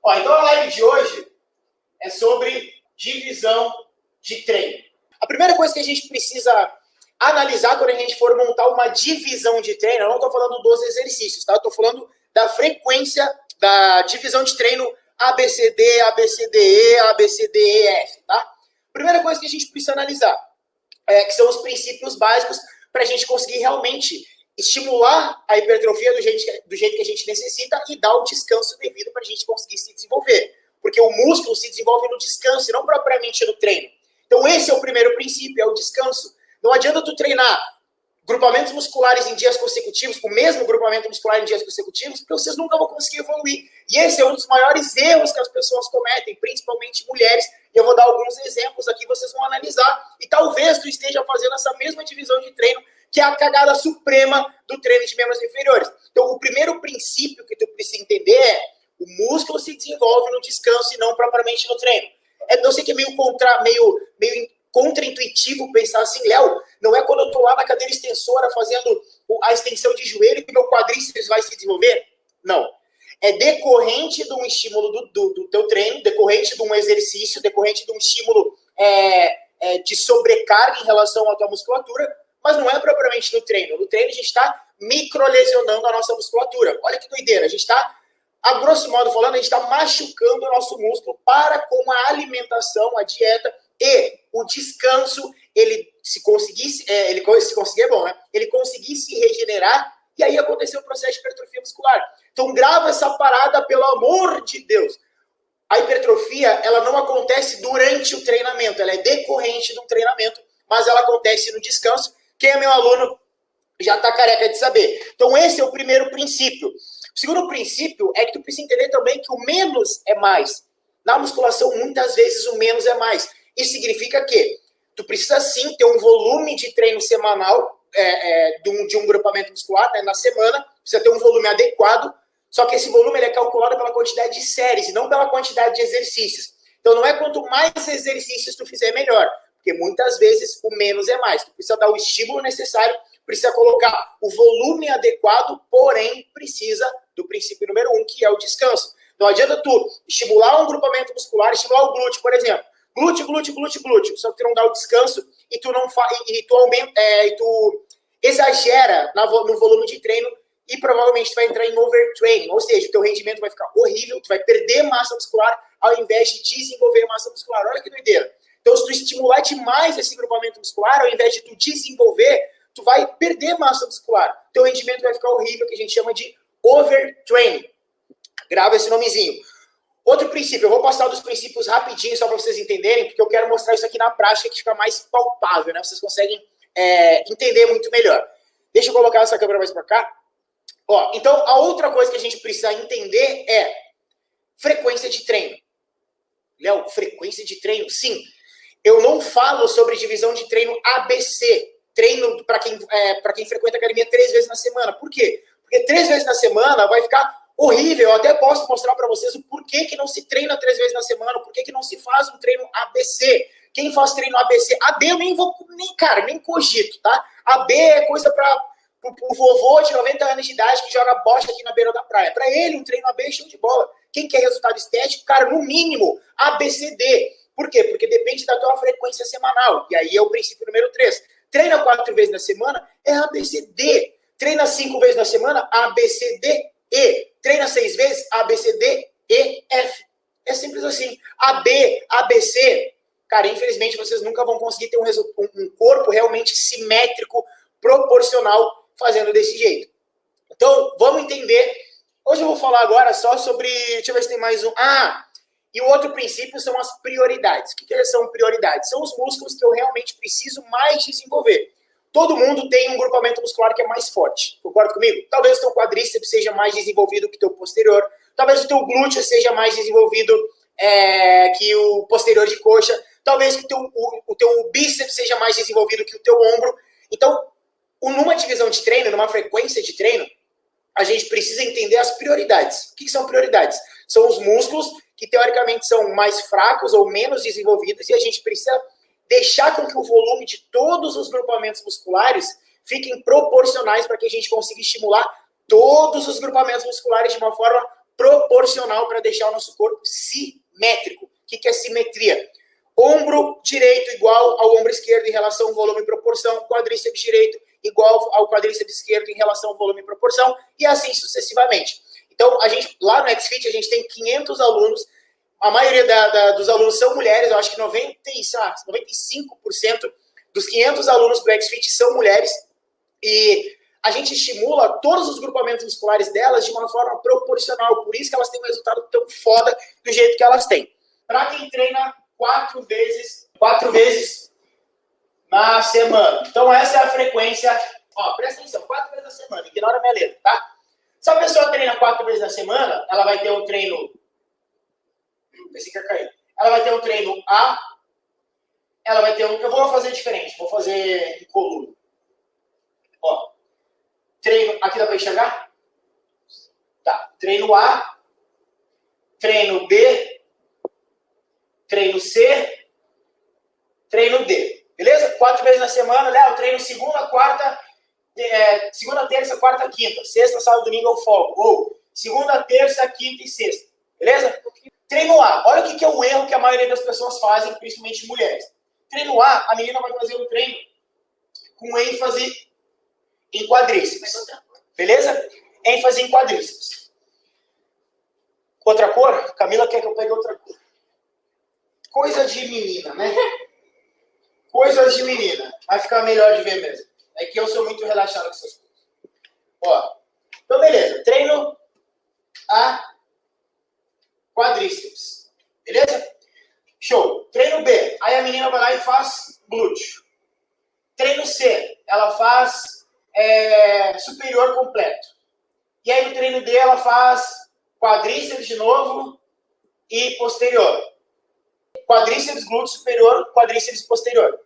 Ó, então a live de hoje é sobre divisão de treino. A primeira coisa que a gente precisa analisar quando a gente for montar uma divisão de treino, eu não estou falando dos exercícios, tá? Eu estou falando da frequência da divisão de treino ABCD, ABCDE, ABCDEF, tá? Primeira coisa que a gente precisa analisar que são os princípios básicos para a gente conseguir realmente estimular a hipertrofia do jeito que a gente necessita e dar o descanso devido para a gente conseguir se desenvolver. Porque o músculo se desenvolve no descanso e não propriamente no treino. Então esse é o primeiro princípio, é o descanso. Não adianta tu treinar grupamentos musculares em dias consecutivos, o mesmo grupamento muscular em dias consecutivos, porque vocês nunca vão conseguir evoluir. E esse é um dos maiores erros que as pessoas cometem, principalmente mulheres. E eu vou dar alguns exemplos aqui, vocês vão analisar. E talvez tu esteja fazendo essa mesma divisão de treino, que é a cagada suprema do treino de membros inferiores. Então, o primeiro princípio que tu precisa entender é o músculo se desenvolve no descanso e não propriamente no treino. Eu sei que é meio contra-intuitivo pensar assim, Léo, não é quando eu tô lá na cadeira extensora fazendo a extensão de joelho que meu quadríceps vai se desenvolver? Não. É decorrente de um estímulo do teu treino, decorrente de um exercício, decorrente de um estímulo de sobrecarga em relação à tua musculatura, mas não é propriamente no treino. No treino a gente está microlesionando a nossa musculatura. Olha que doideira, a gente está, a grosso modo falando, a gente está machucando o nosso músculo para com a alimentação, a dieta e o descanso, ele se conseguisse é bom, né? Ele conseguisse se regenerar e aí aconteceu o processo de hipertrofia muscular. Então grava essa parada, pelo amor de Deus. A hipertrofia, ela não acontece durante o treinamento, ela é decorrente do treinamento, mas ela acontece no descanso. Quem é meu aluno já está careca de saber. Então esse é o primeiro princípio. O segundo princípio é que tu precisa entender também que o menos é mais. Na musculação, muitas vezes o menos é mais. Isso significa que tu precisa sim ter um volume de treino semanal de um grupamento muscular, né, na semana, precisa ter um volume adequado, só que esse volume ele é calculado pela quantidade de séries e não pela quantidade de exercícios. Então não é quanto mais exercícios tu fizer, melhor, porque muitas vezes o menos é mais. Tu precisa dar o estímulo necessário, precisa colocar o volume adequado, porém precisa do princípio número 1, que é o descanso. Não adianta tu estimular um grupamento muscular, estimular o glúteo, por exemplo. Glúteo. Só que tu não dá o descanso e tu não tu exagera no volume de treino e provavelmente tu vai entrar em overtraining, ou seja, o teu rendimento vai ficar horrível, tu vai perder massa muscular ao invés de desenvolver massa muscular. Olha que doideira. Então, se tu estimular demais esse grupamento muscular, ao invés de tu desenvolver, tu vai perder massa muscular. Teu rendimento vai ficar horrível, que a gente chama de overtraining. Grava esse nomezinho. Outro princípio, eu vou passar dos princípios rapidinho, só para vocês entenderem, porque eu quero mostrar isso aqui na prática, que fica mais palpável, né? Vocês conseguem entender muito melhor. Deixa eu colocar essa câmera mais para cá. Ó, então, a outra coisa que a gente precisa entender é frequência de treino. Léo, frequência de treino? Sim. Eu não falo sobre divisão de treino ABC, treino para quem frequenta academia 3 vezes na semana. Por quê? Porque 3 vezes na semana vai ficar horrível. Eu até posso mostrar para vocês o porquê que não se treina 3 vezes na semana, o porquê que não se faz um treino ABC. Quem faz treino ABC? AB eu nem cogito, tá? AB é coisa para o vovô de 90 anos de idade que joga bosta aqui na beira da praia. Para ele, um treino AB é show de bola. Quem quer resultado estético, cara, no mínimo, ABCD. Por quê? Porque depende da tua frequência semanal. E aí é o princípio número 3. Treina 4 vezes na semana, é ABCD. Treina 5 vezes na semana, ABCD. E treina 6 vezes, A, B, C, D, E, F. É simples assim. A, B, ABC. Cara, infelizmente vocês nunca vão conseguir ter um corpo realmente simétrico, proporcional, fazendo desse jeito. Então, vamos entender. Hoje eu vou falar agora só sobre... Deixa eu ver se tem mais um. E o outro princípio são as prioridades. O que são prioridades? São os músculos que eu realmente preciso mais desenvolver. Todo mundo tem um grupamento muscular que é mais forte. Concorda comigo? Talvez o teu quadríceps seja mais desenvolvido que o teu posterior. Talvez o teu glúteo seja mais desenvolvido que o posterior de coxa. Talvez o teu bíceps seja mais desenvolvido que o teu ombro. Então, numa divisão de treino, numa frequência de treino, a gente precisa entender as prioridades. O que são prioridades? São os músculos que, teoricamente, são mais fracos ou menos desenvolvidos e a gente precisa deixar com que o volume de todos os grupamentos musculares fiquem proporcionais para que a gente consiga estimular todos os grupamentos musculares de uma forma proporcional para deixar o nosso corpo simétrico. O que é simetria? Ombro direito igual ao ombro esquerdo em relação ao volume e proporção, quadríceps direito igual ao quadríceps esquerdo em relação ao volume e proporção, e assim sucessivamente. Então, lá no XFIT, a gente tem 500 alunos, a maioria dos alunos são mulheres, eu acho que 95% dos 500 alunos do XFIT são mulheres, e a gente estimula todos os grupamentos musculares delas de uma forma proporcional, por isso que elas têm um resultado tão foda do jeito que elas têm. Para quem treina 4 vezes na semana. Então, essa é a frequência. Ó, presta atenção, 4 vezes na semana, ignora a minha letra, tá? Se a pessoa treina 4 vezes na semana, ela vai ter um treino. Pensei que ia cair. Ela vai ter um treino A. Ela vai ter um. Eu vou fazer diferente, vou fazer em coluna. Ó. Treino. Aqui dá para enxergar? Tá. Treino A. Treino B. Treino C. Treino D. Beleza? 4 vezes na semana, Léo, treino segunda, terça, quarta, quinta. Sexta, sábado, domingo eu folgo. Ou segunda, terça, quinta e sexta. Beleza? Treino A. Olha o que é o erro que a maioria das pessoas fazem, principalmente mulheres. Treino A, a menina vai fazer um treino com ênfase em quadríceps. Beleza? ênfase em quadríceps. Outra cor? Camila quer que eu pegue outra cor. Coisa de menina, né? Coisas de menina. Vai ficar melhor de ver mesmo. É que eu sou muito relaxado com essas coisas. Ó. Então, beleza. Treino a quadríceps. Beleza? Show. Treino B. Aí a menina vai lá e faz glúteo. Treino C. Ela faz superior completo. E aí no treino D ela faz quadríceps de novo e posterior. Quadríceps, glúteo superior, quadríceps posterior.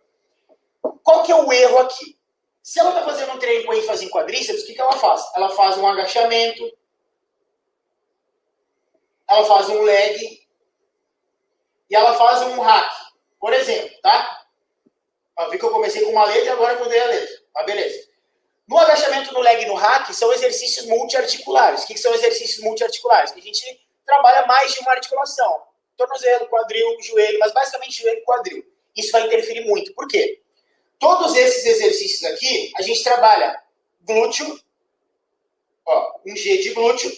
Qual que é o erro aqui? Se ela está fazendo um treino com ênfase em quadríceps, o que ela faz? Ela faz um agachamento, ela faz um leg e ela faz um hack, por exemplo, tá? Eu vi que eu comecei com uma letra e agora eu mudei a letra. Tá, beleza. No agachamento, no leg e no hack, são exercícios multiarticulares. O que são exercícios multiarticulares? Que a gente trabalha mais de uma articulação. Tornozelo, quadril, joelho, mas basicamente joelho e quadril. Isso vai interferir muito. Por quê? Todos esses exercícios aqui, a gente trabalha glúteo, ó, um G de glúteo,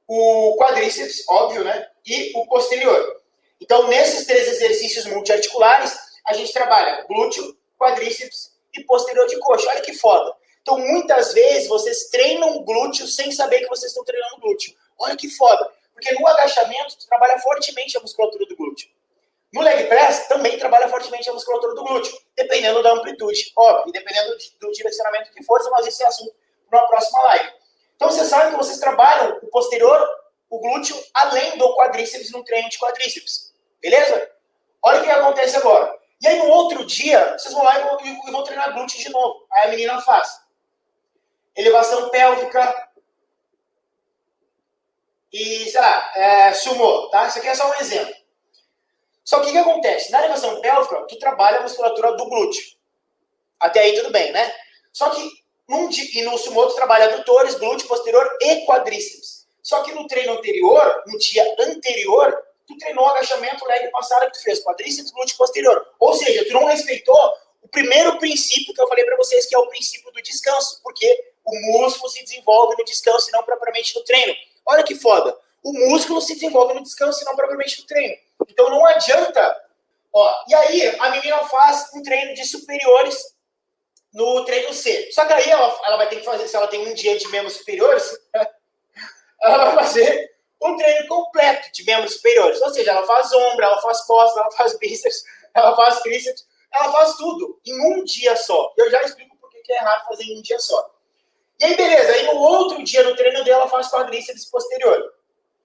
o quadríceps, óbvio, né? E o posterior. Então, nesses 3 exercícios multiarticulares, a gente trabalha glúteo, quadríceps e posterior de coxa. Olha que foda. Então, muitas vezes, vocês treinam glúteo sem saber que vocês estão treinando glúteo. Olha que foda. Porque no agachamento, tu trabalha fortemente a musculatura do glúteo. No leg press, também trabalha fortemente a musculatura do glúteo, dependendo da amplitude, óbvio, e dependendo do direcionamento que for, mas esse é assunto para uma próxima live. Então, vocês sabem que vocês trabalham o posterior, o glúteo, além do quadríceps no treino de quadríceps. Beleza? Olha o que acontece agora. E aí, no outro dia, vocês vão lá e vão treinar glúteo de novo. Aí a menina faz elevação pélvica e, sei lá, sumô, tá? Isso aqui é só um exemplo. Só que o que acontece? Na elevação pélvica, tu trabalha a musculatura do glúteo. Até aí tudo bem, né? Só que no sumô tu trabalha adutores, glúteo, posterior e quadríceps. Só que no treino anterior, no dia anterior, tu treinou agachamento, leg passada que tu fez, quadríceps, glúteo, posterior. Ou seja, tu não respeitou o primeiro princípio que eu falei para vocês, que é o princípio do descanso. Porque o músculo se desenvolve no descanso e não propriamente no treino. Olha que foda. O músculo se desenvolve no descanso e não propriamente no treino. Então não adianta. Ó, e aí a menina faz um treino de superiores no treino C. Só que aí ela vai ter que fazer, se ela tem um dia de membros superiores, ela vai fazer um treino completo de membros superiores. Ou seja, ela faz ombro, ela faz costas, ela faz bíceps, ela faz tríceps, ela faz tudo em um dia só. Eu já explico por que é errado fazer em um dia só. E aí, beleza. Aí no outro dia no treino dela, ela faz quadríceps posterior.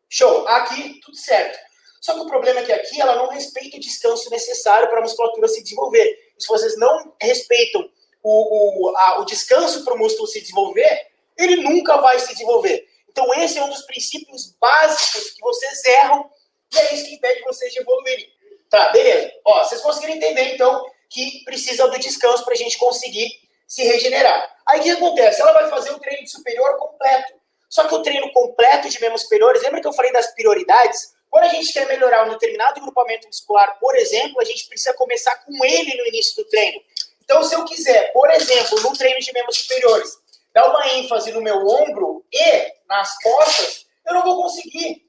Show. Aqui, tudo certo. Só que o problema é que aqui ela não respeita o descanso necessário para a musculatura se desenvolver. E se vocês não respeitam o descanso para o músculo se desenvolver, ele nunca vai se desenvolver. Então esse é um dos princípios básicos que vocês erram e é isso que impede vocês de evoluírem. Tá, beleza. Ó, vocês conseguiram entender, então, que precisa do descanso para a gente conseguir se regenerar. Aí o que acontece? Ela vai fazer o treino de superior completo. Só que o treino completo de membros superiores, lembra que eu falei das prioridades? Quando a gente quer melhorar um determinado grupamento muscular, por exemplo, a gente precisa começar com ele no início do treino. Então, se eu quiser, por exemplo, no treino de membros superiores, dar uma ênfase no meu ombro e nas costas, eu não vou conseguir.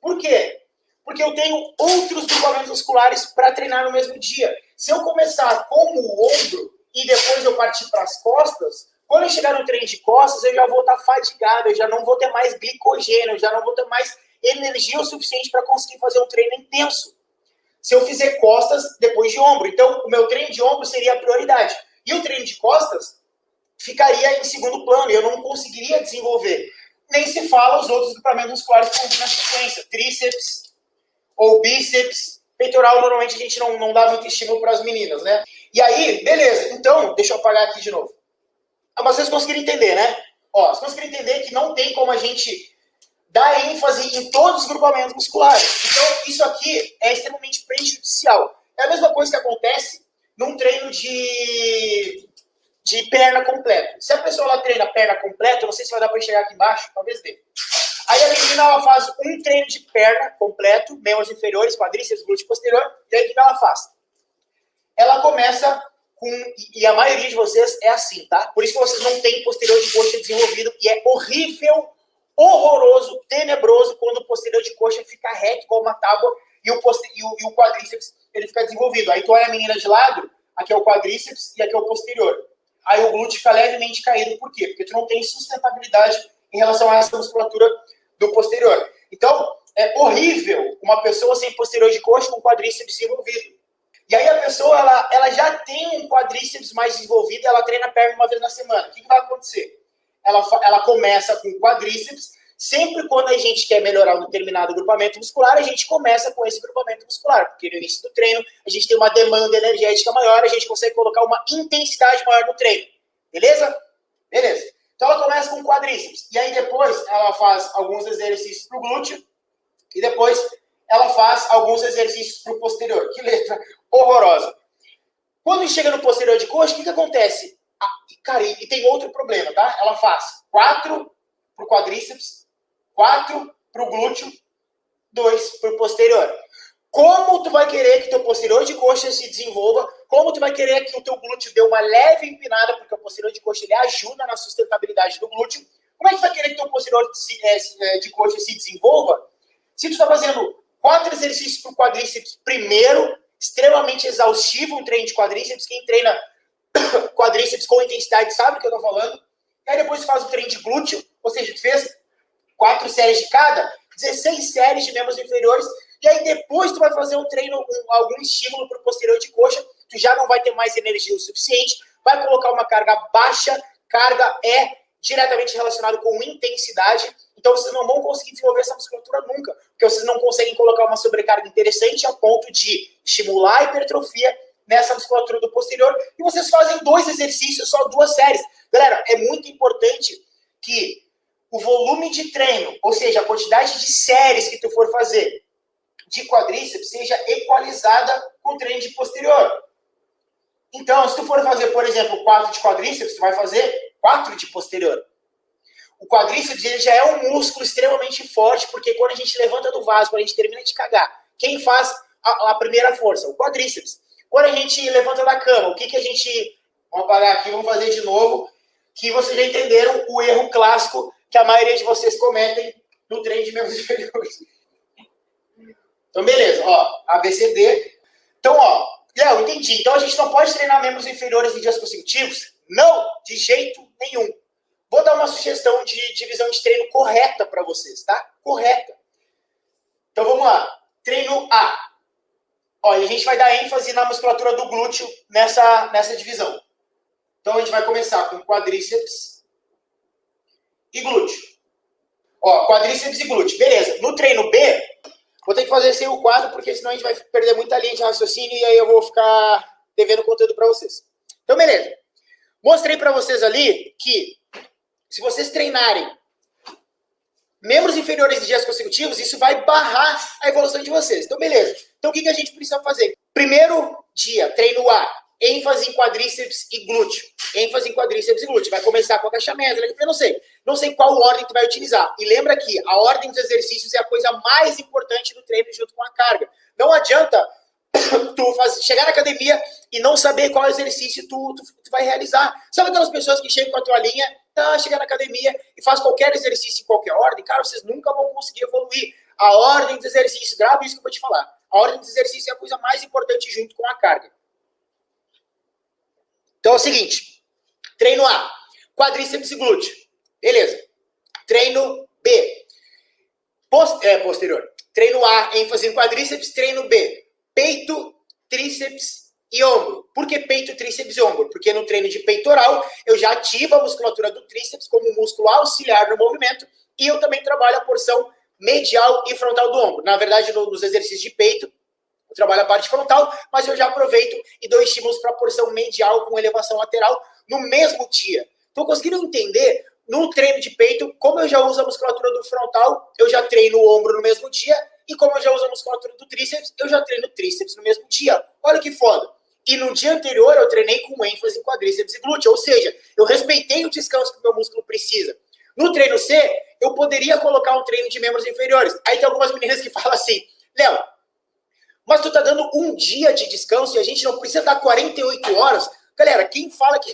Por quê? Porque eu tenho outros grupamentos musculares para treinar no mesmo dia. Se eu começar com o ombro e depois eu partir para as costas, quando eu chegar no treino de costas, eu já vou estar fadigado, eu já não vou ter mais glicogênio, eu já não vou ter mais energia o suficiente para conseguir fazer um treino intenso. Se eu fizer costas depois de ombro. Então, o meu treino de ombro seria a prioridade. E o treino de costas ficaria em segundo plano, e eu não conseguiria desenvolver. Nem se fala os outros grupamentos musculares que vão na sequência. Tríceps ou bíceps. Peitoral, normalmente a gente não dá muito estímulo para as meninas, né? E aí, beleza. Então, deixa eu apagar aqui de novo. Mas vocês conseguiram entender, né? Ó, vocês conseguiram entender que não tem como a gente dar ênfase em todos os grupamentos musculares. Então, isso aqui é extremamente prejudicial. É a mesma coisa que acontece num treino de perna completa. Se a pessoa ela treina perna completa, não sei se vai dar para enxergar aqui embaixo, talvez dê. Aí a menina ela faz um treino de perna completo, membros inferiores, quadríceps, glúteo posterior, e aí o que ela faz? Ela começa com, e a maioria de vocês é assim, tá? Por isso que vocês não têm posterior de coxa desenvolvido, e é horrível, horroroso, tenebroso, quando o posterior de coxa fica reto como uma tábua e o quadríceps ele fica desenvolvido. Aí tu olha a menina de lado, aqui é o quadríceps e aqui é o posterior. Aí o glúteo fica levemente caído. Por quê? Porque tu não tem sustentabilidade em relação a essa musculatura do posterior. Então, é horrível uma pessoa sem posterior de coxa com quadríceps desenvolvido. E aí a pessoa, ela já tem um quadríceps mais desenvolvido e ela treina a perna uma vez na semana. O que vai acontecer? Ela começa com quadríceps. Sempre quando a gente quer melhorar um determinado grupamento muscular, a gente começa com esse grupamento muscular, porque no início do treino a gente tem uma demanda energética maior, a gente consegue colocar uma intensidade maior no treino. Beleza? Beleza. Então ela começa com quadríceps, e aí depois ela faz alguns exercícios para o glúteo, e depois ela faz alguns exercícios para o posterior. Que letra horrorosa. Quando chega no posterior de coxa, o que acontece? Cara, e tem outro problema, tá? Ela faz 4 para o quadríceps, 4 para o glúteo, 2 para o posterior. Como tu vai querer que teu posterior de coxa se desenvolva? Como tu vai querer que o teu glúteo dê uma leve empinada, porque o posterior de coxa ele ajuda na sustentabilidade do glúteo? Como é que tu vai querer que teu posterior de coxa se desenvolva? Se tu está fazendo 4 exercícios para o quadríceps primeiro, extremamente exaustivo um treino de quadríceps, quem treina quadríceps com intensidade sabe o que eu estou falando. E aí depois tu faz o treino de glúteo, ou seja, tu fez 4 séries de cada, 16 séries de membros inferiores, e aí depois tu vai fazer um treino, algum estímulo para o posterior de coxa, tu já não vai ter mais energia o suficiente, vai colocar uma carga baixa, carga é diretamente relacionado com intensidade, então vocês não vão conseguir desenvolver essa musculatura nunca, porque vocês não conseguem colocar uma sobrecarga interessante a ponto de estimular a hipertrofia nessa musculatura do posterior, e vocês fazem 2 exercícios, só 2 séries. Galera, é muito importante que o volume de treino, ou seja, a quantidade de séries que tu for fazer de quadríceps seja equalizada com o treino de posterior. Então, se tu for fazer, por exemplo, 4 de quadríceps, tu vai fazer 4 de posterior. O quadríceps ele já é um músculo extremamente forte, porque quando a gente levanta do vaso, quando a gente termina de cagar, quem faz a primeira força? O quadríceps. Quando a gente levanta da cama, o que a gente... Vamos apagar aqui, vamos fazer de novo, que vocês já entenderam o erro clássico que a maioria de vocês cometem no treino de membros inferiores. Então, beleza, ó, ABCD. Então, ó, Léo, entendi. Então, a gente não pode treinar membros inferiores em dias consecutivos? Não, de jeito nenhum. Vou dar uma sugestão de divisão de treino correta para vocês, tá? Correta. Então, vamos lá. Treino A. Ó, e a gente vai dar ênfase na musculatura do glúteo nessa divisão. Então, a gente vai começar com quadríceps e glúteo. Ó, quadríceps e glúteo. Beleza. No treino B, vou ter que fazer sem o quadro, porque senão a gente vai perder muita linha de raciocínio e aí eu vou ficar devendo conteúdo para vocês. Então, beleza. Mostrei para vocês ali que se vocês treinarem membros inferiores de dias consecutivos, isso vai barrar a evolução de vocês. Então, beleza. Então, o que a gente precisa fazer? Primeiro dia, treino A. ênfase em quadríceps e glúteo. ênfase em quadríceps e glúteo. Vai começar com agachamento, eu não sei. não sei qual ordem tu vai utilizar. E lembra que a ordem dos exercícios é a coisa mais importante do treino junto com a carga. Não adianta tu chegar na academia e não saber qual exercício tu vai realizar. Sabe aquelas pessoas que chegam com a toalhinha, chega na academia e faz qualquer exercício em qualquer ordem? Cara, vocês nunca vão conseguir evoluir. A ordem dos exercícios, grava isso que eu vou te falar. A ordem dos exercícios é a coisa mais importante junto com a carga. Então é o seguinte, treino A, quadríceps e glúteo. Beleza. Treino B, posterior. Treino A, ênfase em quadríceps. Treino B, peito, tríceps e ombro. Por que peito, tríceps e ombro? Porque no treino de peitoral, eu já ativo a musculatura do tríceps como músculo auxiliar no movimento e eu também trabalho a porção medial e frontal do ombro. Na verdade, nos exercícios de peito, eu trabalho a parte frontal, mas eu já aproveito e dou estímulos para a porção medial com elevação lateral no mesmo dia. Então, conseguiram entender, no treino de peito, como eu já uso a musculatura do frontal, eu já treino o ombro no mesmo dia, e como eu já uso a musculatura do tríceps, eu já treino o tríceps no mesmo dia. Olha que foda. E no dia anterior, eu treinei com ênfase em quadríceps e glúteo, ou seja, eu respeitei o descanso que o meu músculo precisa. No treino C, eu poderia colocar um treino de membros inferiores. Aí tem algumas meninas que falam assim, Léo, mas tu tá dando um dia de descanso e a gente não precisa dar 48 horas. Galera, quem fala que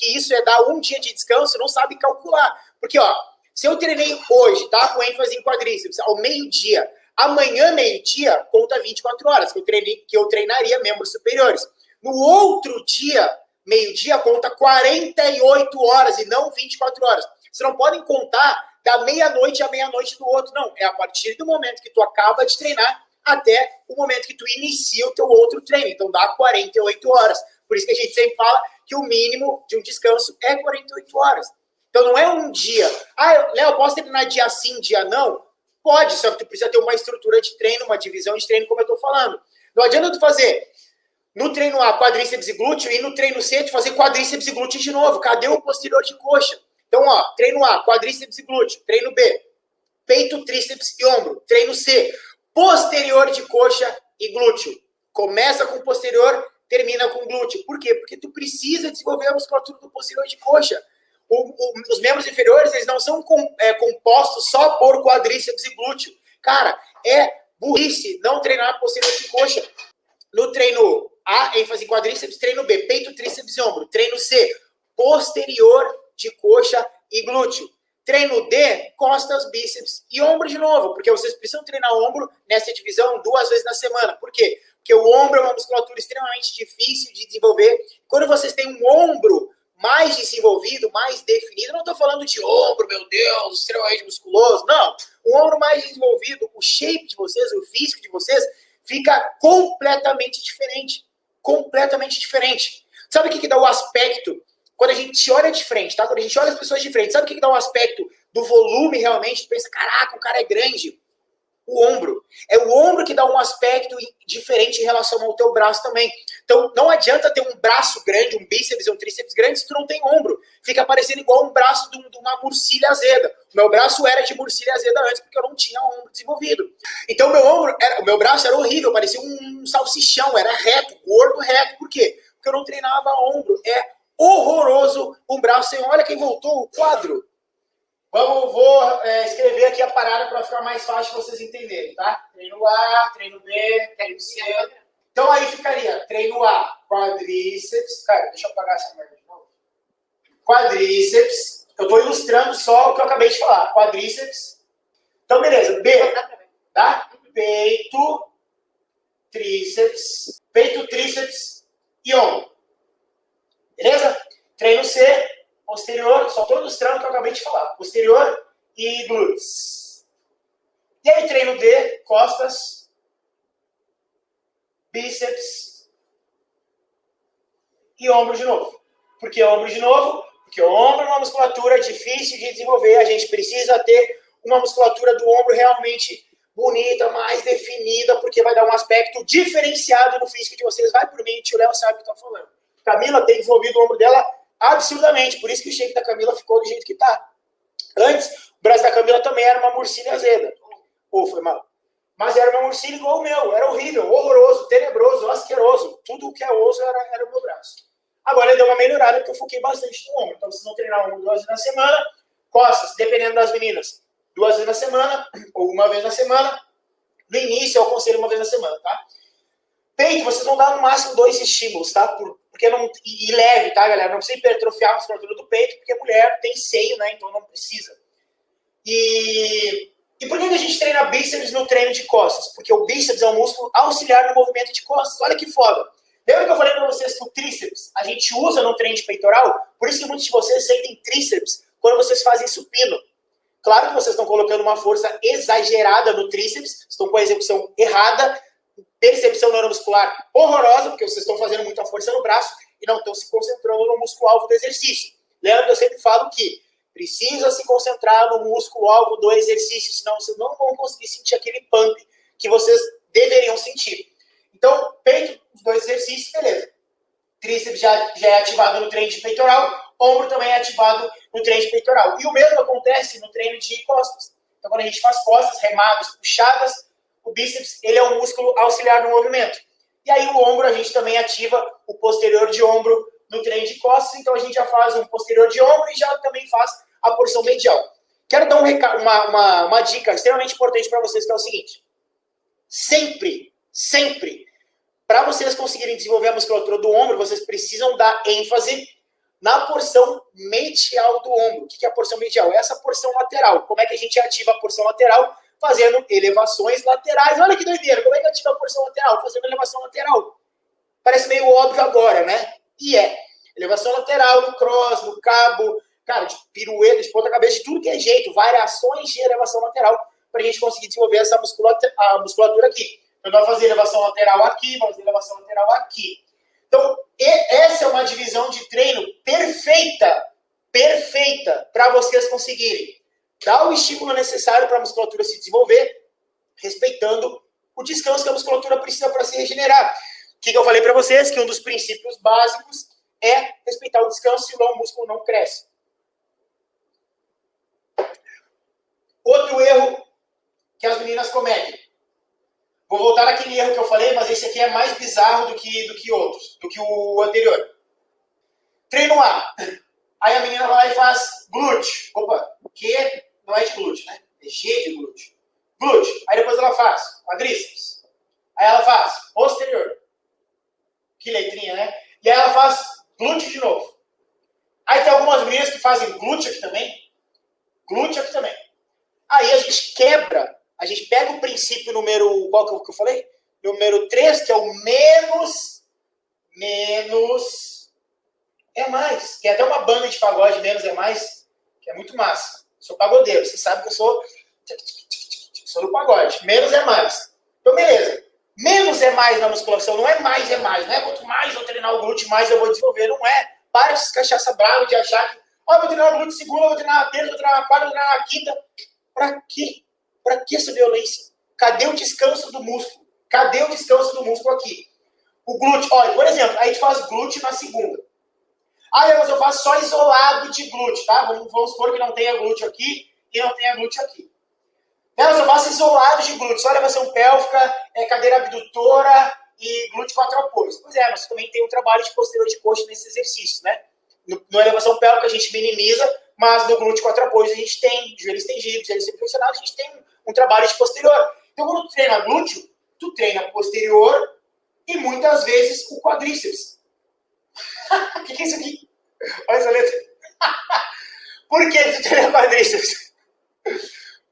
isso é dar um dia de descanso não sabe calcular. Porque, ó, se eu treinei hoje, tá, com ênfase em quadríceps, ao meio-dia, amanhã, meio-dia, conta 24 horas, que eu treinaria membros superiores. No outro dia, meio-dia, conta 48 horas e não 24 horas. Vocês não podem contar da meia-noite à meia-noite do outro, não. É a partir do momento que tu acaba de treinar até o momento que tu inicia o teu outro treino. Então, dá 48 horas. Por isso que a gente sempre fala que o mínimo de um descanso é 48 horas. Então, não é um dia. Léo, posso treinar dia sim, dia não? Pode, só que tu precisa ter uma estrutura de treino, uma divisão de treino, como eu tô falando. Não adianta tu fazer no treino A quadríceps e glúteo e no treino C tu fazer quadríceps e glúteo de novo. Cadê o posterior de coxa? Então, ó, treino A, quadríceps e glúteo. Treino B, peito, tríceps e ombro. Treino C, posterior de coxa e glúteo. Começa com posterior, termina com glúteo. Por quê? Porque tu precisa desenvolver a musculatura do posterior de coxa. Os membros inferiores, eles não são compostos só por quadríceps e glúteo. Cara, é burrice não treinar posterior de coxa. No treino A, ênfase em quadríceps. Treino B, peito, tríceps e ombro. Treino C, posterior de coxa e glúteo. Treino D, costas, bíceps e ombro de novo, porque vocês precisam treinar ombro nessa divisão 2 vezes na semana. Por quê? Porque o ombro é uma musculatura extremamente difícil de desenvolver. Quando vocês têm um ombro mais desenvolvido, mais definido, não estou falando de ombro, meu Deus, extremamente musculoso, não. O ombro mais desenvolvido, o shape de vocês, o físico de vocês, fica completamente diferente. Completamente diferente. Sabe o que dá o aspecto? Quando a gente olha de frente, tá? Quando a gente olha as pessoas de frente, sabe o que dá um aspecto do volume realmente? Tu pensa, caraca, o cara é grande. O ombro. É o ombro que dá um aspecto diferente em relação ao teu braço também. Então, não adianta ter um braço grande, um bíceps ou um tríceps grande se tu não tem ombro. Fica parecendo igual um braço de uma murcilha azeda. O meu braço era de murcilha azeda antes, porque eu não tinha ombro desenvolvido. Então, o meu braço era horrível, parecia um salsichão, era reto, gordo, reto. Por quê? Porque eu não treinava ombro. É horroroso um braço sem... Olha quem voltou, o quadro. Vou escrever aqui a parada para ficar mais fácil vocês entenderem, tá? Treino A, treino B, treino C. Então aí ficaria treino A, quadríceps. Cara, deixa eu apagar essa merda de novo. Quadríceps. Eu estou ilustrando só o que eu acabei de falar. Quadríceps. Então, beleza. B, tá? Peito, tríceps e ombro. Beleza? Treino C, posterior, só estou ilustrando o que eu acabei de falar. Posterior e glúteos. E aí, treino D, costas, bíceps e ombro de novo. Por que ombro de novo? Porque o ombro é uma musculatura difícil de desenvolver. A gente precisa ter uma musculatura do ombro realmente bonita, mais definida, porque vai dar um aspecto diferenciado no físico de vocês. Vai por mim, o tio Léo sabe o que eu estou falando. Camila tem desenvolvido o ombro dela absurdamente, por isso que o shape da Camila ficou do jeito que tá. Antes, o braço da Camila também era uma murcilha azeda. Foi mal. Mas era uma murcilha igual o meu, era horrível, horroroso, tenebroso, asqueroso. Tudo o que é osso era o meu braço. Agora ele deu uma melhorada porque eu foquei bastante no ombro. Então vocês vão treinar o ombro 2 vezes na semana, costas, dependendo das meninas, 2 vezes na semana, ou 1 vez na semana. No início eu aconselho 1 vez na semana, tá? Peito, vocês vão dar no máximo 2 estímulos, tá? Porque não, e leve, tá, galera? Não precisa hipertrofiar a musculatura do peito, porque a mulher tem seio, né? Então não precisa. E por que a gente treina bíceps no treino de costas? Porque o bíceps é um músculo auxiliar no movimento de costas. Olha que foda. Lembra que eu falei pra vocês que o tríceps a gente usa no treino de peitoral? Por isso que muitos de vocês sentem tríceps quando vocês fazem supino. Claro que vocês estão colocando uma força exagerada no tríceps, estão com a execução errada, percepção neuromuscular horrorosa, porque vocês estão fazendo muita força no braço e não estão se concentrando no músculo-alvo do exercício. Lembra que eu sempre falo que precisa se concentrar no músculo-alvo do exercício, senão vocês não vão conseguir sentir aquele pump que vocês deveriam sentir. Então, peito, os 2 exercícios, beleza. Tríceps já é ativado no treino de peitoral, ombro também é ativado no treino de peitoral. E o mesmo acontece no treino de costas. Então, quando a gente faz costas, remadas, puxadas, o bíceps ele é um músculo auxiliar no movimento. E aí o ombro, a gente também ativa o posterior de ombro no treino de costas. Então, a gente já faz um posterior de ombro e já também faz a porção medial. Quero dar uma dica extremamente importante para vocês, que é o seguinte. Sempre, para vocês conseguirem desenvolver a musculatura do ombro, vocês precisam dar ênfase na porção medial do ombro. O que é a porção medial? É essa porção lateral. Como é que a gente ativa a porção lateral? Fazendo elevações laterais. Olha que doideira. Como é que ativa a porção lateral? Fazendo elevação lateral. Parece meio óbvio agora, né? E é. Elevação lateral no cross, no cabo, cara, de pirueta, de ponta cabeça, de tudo que é jeito. Variações de elevação lateral para a gente conseguir desenvolver essa musculatura aqui. Então, vai fazer elevação lateral aqui, vai fazer elevação lateral aqui. Então, essa é uma divisão de treino perfeita para vocês conseguirem dar o estímulo necessário para a musculatura se desenvolver, respeitando o descanso que a musculatura precisa para se regenerar. O que eu falei para vocês? Que um dos princípios básicos é respeitar o descanso, senão o músculo não cresce. Outro erro que as meninas cometem. Vou voltar naquele erro que eu falei, mas esse aqui é mais bizarro do que outros, do que o anterior. Treino A. Aí a menina vai lá e faz glúteo. Opa, Q não é de glúteo, né? É G de glúteo. Glúteo. Aí depois ela faz quadríceps. Aí ela faz posterior. Que letrinha, né? E aí ela faz glúteo de novo. Aí tem algumas meninas que fazem glúteo aqui também. Glúteo aqui também. Aí a gente quebra. A gente pega o princípio número... Qual que eu falei? Número 3, que é o menos é mais. Tem até uma banda de pagode, menos é mais, que é muito massa. Sou pagodeiro. Você sabe que eu sou do pagode. Menos é mais. Então, beleza. Menos é mais na musculação. Não é mais é mais. Não é quanto mais eu treinar o glúteo, mais eu vou desenvolver. Não é. Para de cachaça brava de achar que vou treinar o glúteo segunda, vou treinar na terça, vou treinar na quarta, vou treinar na quinta. Pra quê? Pra que essa violência? Cadê o descanso do músculo? Cadê o descanso do músculo aqui? O glúteo, olha, por exemplo, a gente faz glúteo na segunda. Mas eu faço só isolado de glúteo, tá? Vamos supor que não tenha glúteo aqui e não tenha glúteo aqui. Mas eu faço isolado de glúteo, só elevação pélvica, cadeira abdutora e glúteo 4 apoios. Pois é, mas também tem um trabalho de posterior de coxa nesse exercício, né? Na elevação pélvica a gente minimiza, mas no glúteo 4 apoios a gente tem joelho estendido, joelho flexionado, a gente tem um trabalho de posterior. Então, quando tu treina glúteo, tu treina posterior e muitas vezes o quadríceps. O que é isso aqui? Olha essa letra. Por que tu treina quadríceps?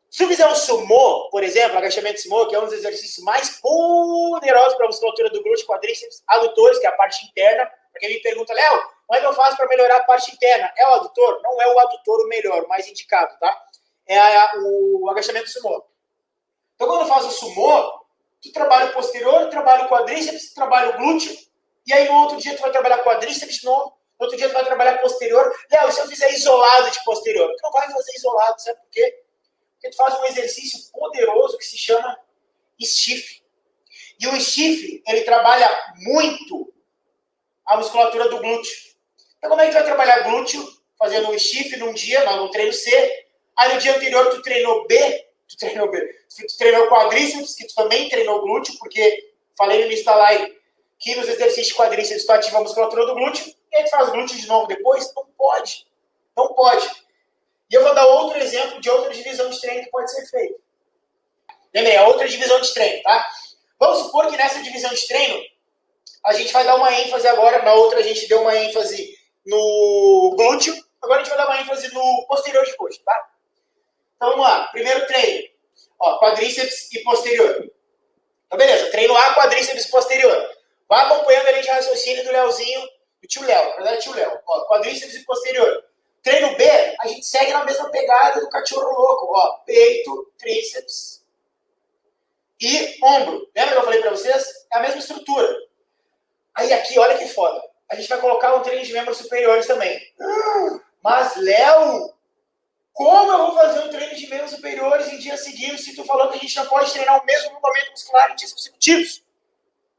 Se tu fizer um sumô, por exemplo, agachamento sumô, que é um dos exercícios mais poderosos para a musculatura do glúteo, quadríceps, adutores, que é a parte interna. Porque me pergunta, Léo, como é que eu faço para melhorar a parte interna? É o adutor? Não é o adutor o melhor, o mais indicado, tá? É o agachamento sumô. Então, quando faz o sumô, tu trabalha o posterior, trabalha o quadríceps, trabalha o glúteo, e aí no outro dia tu vai trabalhar quadríceps de novo, no outro dia tu vai trabalhar posterior. Léo, se eu fizer isolado de posterior? Tu não vai fazer isolado, sabe por quê? Porque tu faz um exercício poderoso que se chama stiff. E o stiff, ele trabalha muito a musculatura do glúteo. Então, como é que tu vai trabalhar glúteo? Fazendo um stiff num dia, no treino C. Aí no dia anterior tu treinou B. Tu treinou quadríceps, que tu também treinou glúteo, porque falei no início da live que nos exercícios de quadríceps tu ativa a musculatura do glúteo. E aí tu faz glúteo de novo depois? Não pode. Não pode. E eu vou dar outro exemplo de outra divisão de treino que pode ser feita. Lembrei, a outra divisão de treino, tá? Vamos supor que nessa divisão de treino, a gente vai dar uma ênfase agora, na outra a gente deu uma ênfase no glúteo, agora a gente vai dar uma ênfase no posterior de coxa, tá? Então vamos lá, primeiro treino. Ó, quadríceps e posterior. Então beleza, treino A, quadríceps e posterior. Vai acompanhando a linha de raciocínio do Leozinho, do tio Léo, na verdade tio Léo. Ó, quadríceps e posterior. Treino B, a gente segue na mesma pegada do cachorro louco. Ó, peito, tríceps e ombro. Lembra que eu falei pra vocês? É a mesma estrutura. Aí aqui, olha que foda. A gente vai colocar um treino de membros superiores também. Mas, Léo, como eu vou fazer um treino de membros superiores em dias seguidos se tu falou que a gente não pode treinar o mesmo grupamento muscular em dias consecutivos?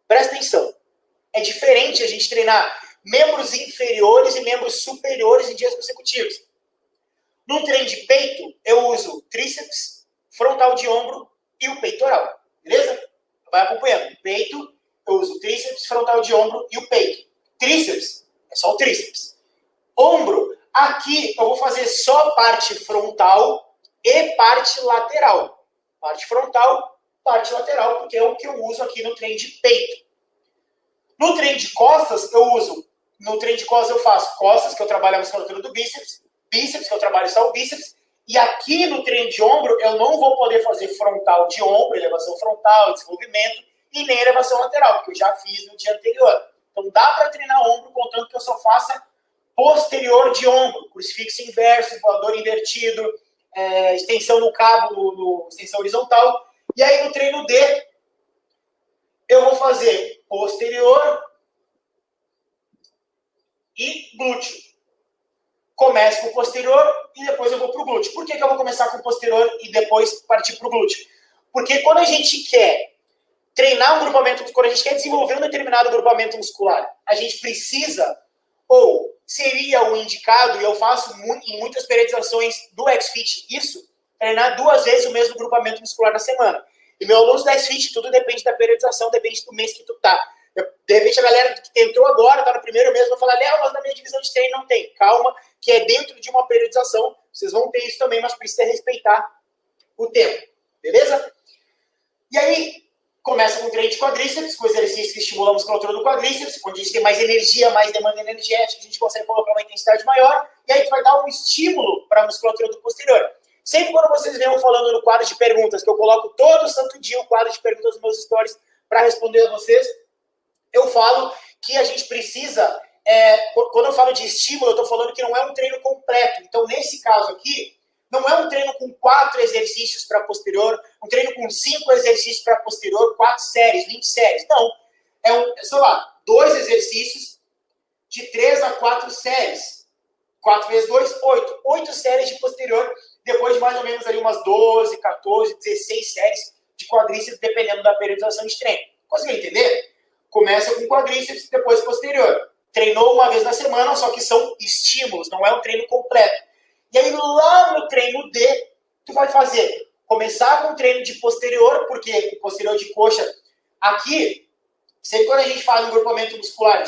Presta atenção. É diferente a gente treinar membros inferiores e membros superiores em dias consecutivos. Num treino de peito, eu uso tríceps, frontal de ombro e o peitoral. Beleza? Vai acompanhando. Peito, eu uso tríceps, frontal de ombro e o peito. Tríceps, é só o tríceps. Ombro, aqui eu vou fazer só parte frontal e parte lateral. Parte frontal, parte lateral, porque é o que eu uso aqui no treino de peito. No treino de costas, no treino de costas eu faço costas, que eu trabalho a musculatura do bíceps, bíceps, que eu trabalho só o bíceps, e aqui no treino de ombro eu não vou poder fazer frontal de ombro, elevação frontal, desenvolvimento, e nem elevação lateral, porque eu já fiz no dia anterior. Então dá para treinar ombro, contanto que eu só faça posterior de ombro, crucifixo inverso, voador invertido, extensão no cabo, extensão horizontal. E aí no treino D, eu vou fazer posterior e glúteo. Começo com o posterior e depois eu vou para o glúteo. Por que eu vou começar com o posterior e depois partir para o glúteo? Porque quando a gente quer treinar um grupamento, quando a gente quer desenvolver um determinado grupamento muscular, a gente precisa, ou seria o indicado, e eu faço em muitas periodizações do XFIT isso, treinar 2 vezes o mesmo grupamento muscular na semana. E meu aluno da XFIT, tudo depende da periodização, depende do mês que tu tá. De repente a galera que entrou agora, tá no primeiro mês, vai falar, Léo, mas na minha divisão de treino não tem. Calma, que é dentro de uma periodização, vocês vão ter isso também, mas precisa respeitar o tempo, beleza? E aí, começa com treino de quadríceps, com exercícios que estimulam a musculatura do quadríceps, onde a gente tem mais energia, mais demanda energética, a gente consegue colocar uma intensidade maior, e aí tu vai dar um estímulo para a musculatura do posterior. Sempre quando vocês venham falando no quadro de perguntas, que eu coloco todo santo dia o quadro de perguntas nos meus stories para responder a vocês, eu falo que a gente precisa, quando eu falo de estímulo, eu estou falando que não é um treino completo. Então, nesse caso aqui, não é um treino com 4 exercícios para posterior, um treino com 5 exercícios para posterior, 4 séries, 20 séries. Não. Sei lá, 2 exercícios de 3 a 4 séries. 4 vezes 2, 8. 8 séries de posterior, depois de mais ou menos ali umas 12, 14, 16 séries de quadríceps, dependendo da periodização de treino. Conseguiu entender? Começa com quadríceps, depois posterior. Treinou uma vez na semana, só que são estímulos, não é um treino completo. E aí lá no treino D, tu vai começar com o treino de posterior, porque o posterior de coxa, aqui, sempre quando a gente faz um grupamento muscular,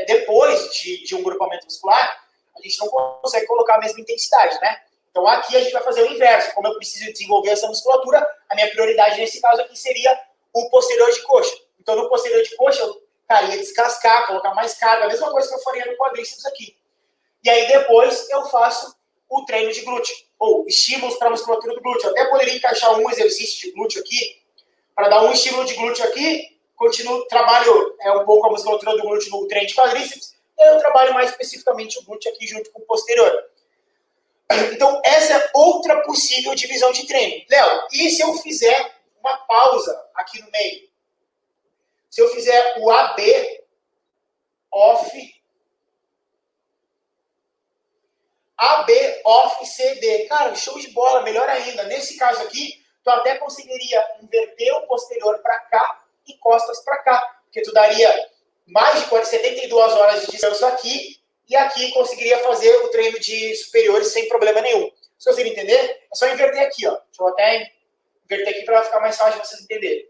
depois de um grupamento muscular, a gente não consegue colocar a mesma intensidade, né? Então aqui a gente vai fazer o inverso. Como eu preciso desenvolver essa musculatura, a minha prioridade nesse caso aqui seria o posterior de coxa. Então no posterior de coxa, eu ia descascar, colocar mais carga, a mesma coisa que eu faria no quadríceps aqui. E aí depois eu faço o treino de glúteo, ou estímulos para a musculatura do glúteo. Eu até poderia encaixar um exercício de glúteo aqui, para dar um estímulo de glúteo aqui, trabalho um pouco a musculatura do glúteo no treino de quadríceps, e aí eu trabalho mais especificamente o glúteo aqui junto com o posterior. Então, essa é outra possível divisão de treino. Léo, e se eu fizer uma pausa aqui no meio? Se eu fizer o AB, off, CD. Cara, show de bola, melhor ainda. Nesse caso aqui, tu até conseguiria inverter o posterior para cá e costas para cá. Porque tu daria mais de 72 horas de descanso aqui e aqui conseguiria fazer o treino de superiores sem problema nenhum. Se vocês entender, é só inverter aqui, ó. Deixa eu até inverter aqui para ficar mais fácil de vocês entenderem.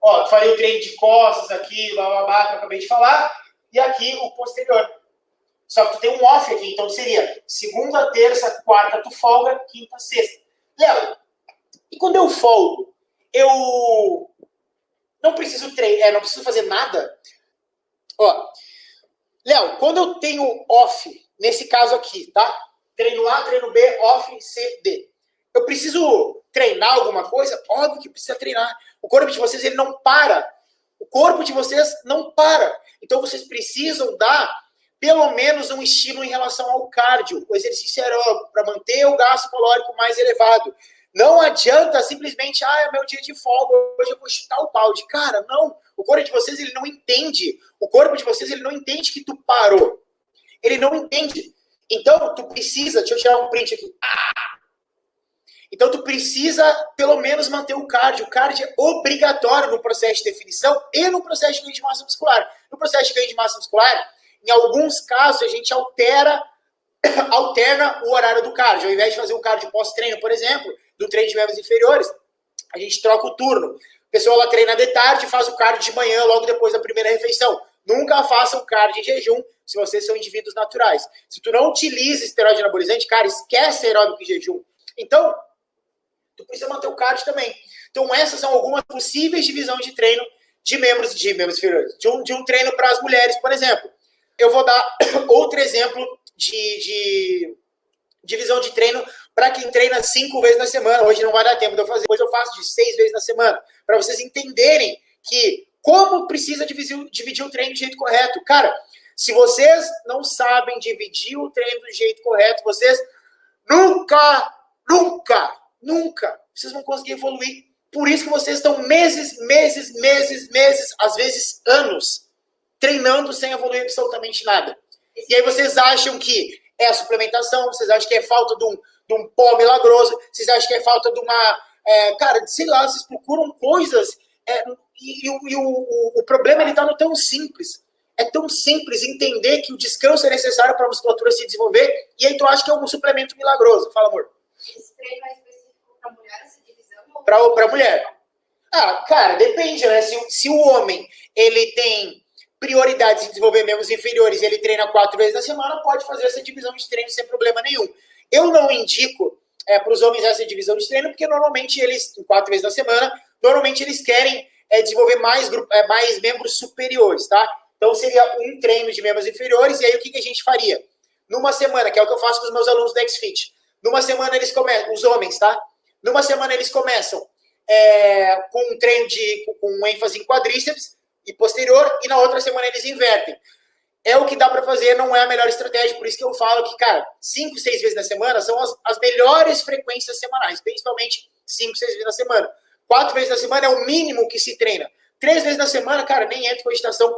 Ó, eu falei o treino de costas aqui, blá, blá, blá, que eu acabei de falar. e aqui o posterior. Só que tu tem um off aqui, então seria segunda, terça, quarta tu folga, quinta, sexta. Léo, e quando eu folgo, eu não preciso treinar, não preciso fazer nada? Ó, Léo, quando eu tenho off, nesse caso aqui, tá? Treino A, treino B, off, C, D. Eu preciso treinar alguma coisa? Óbvio que precisa treinar. O corpo de vocês, ele não para. O corpo de vocês não para. Então, vocês precisam dar pelo menos um estímulo em relação ao cardio, o exercício aeróbico, para manter o gasto calórico mais elevado. Não adianta simplesmente, é meu dia de folga, hoje eu vou chutar o balde. Cara, não. O corpo de vocês, ele não entende. O corpo de vocês, ele não entende que tu parou. Ele não entende. Então, tu precisa... Deixa eu tirar um print aqui. Então, tu precisa, pelo menos, manter o cardio. O cardio é obrigatório no processo de definição e no processo de ganho de massa muscular. No processo de ganho de massa muscular, em alguns casos, a gente alterna o horário do cardio. Ao invés de fazer o cardio pós-treino, por exemplo, do treino de membros inferiores, a gente troca o turno. A pessoa, ela treina de tarde e faz o cardio de manhã, logo depois da primeira refeição. Nunca faça o cardio em jejum, se vocês são indivíduos naturais. Se tu não utiliza esteroide anabolizante, cara, esquece aeróbico em jejum. Então, tu precisa manter o cardio também. Então, essas são algumas possíveis divisões de treino de membros inferiores. De um treino para as mulheres, por exemplo. Eu vou dar outro exemplo de divisão de treino para quem treina 5 vezes na semana. Hoje não vai dar tempo de eu fazer, depois eu faço de 6 vezes na semana. Para vocês entenderem que como precisa dividir o treino do jeito correto. Cara, se vocês não sabem dividir o treino do jeito correto, vocês nunca vocês vão conseguir evoluir. Por isso que vocês estão meses, às vezes anos, treinando sem evoluir absolutamente nada. E aí vocês acham que é a suplementação, vocês acham que é falta de um pó milagroso, vocês acham que é falta de uma... cara, sei lá, vocês procuram coisas... o problema, ele tá no tão simples. É tão simples entender que o descanso é necessário para a musculatura se desenvolver, e aí tu acha que é um suplemento milagroso. Fala, amor. Esse treino é específico para mulher, essa divisão? Para mulher. Cara, depende, né? Se o homem, ele tem prioridade de desenvolver membros inferiores e ele treina 4 vezes na semana, pode fazer essa divisão de treino sem problema nenhum. Eu não indico para os homens essa divisão de treino, porque normalmente eles, 4 vezes na semana, normalmente eles querem desenvolver mais membros superiores, tá? Então seria um treino de membros inferiores, e aí o que a gente faria? Numa semana, que é o que eu faço com os meus alunos da XFIT, numa semana eles começam, os homens, tá? Numa semana eles começam com um treino com ênfase em quadríceps e posterior, e na outra semana eles invertem. É o que dá para fazer, não é a melhor estratégia, por isso que eu falo que, cara, 5, 6 vezes na semana são as melhores frequências semanais, principalmente 5, 6 vezes na semana. 4 vezes na semana é o mínimo que se treina. 3 vezes na semana, cara, nem entra cogitação.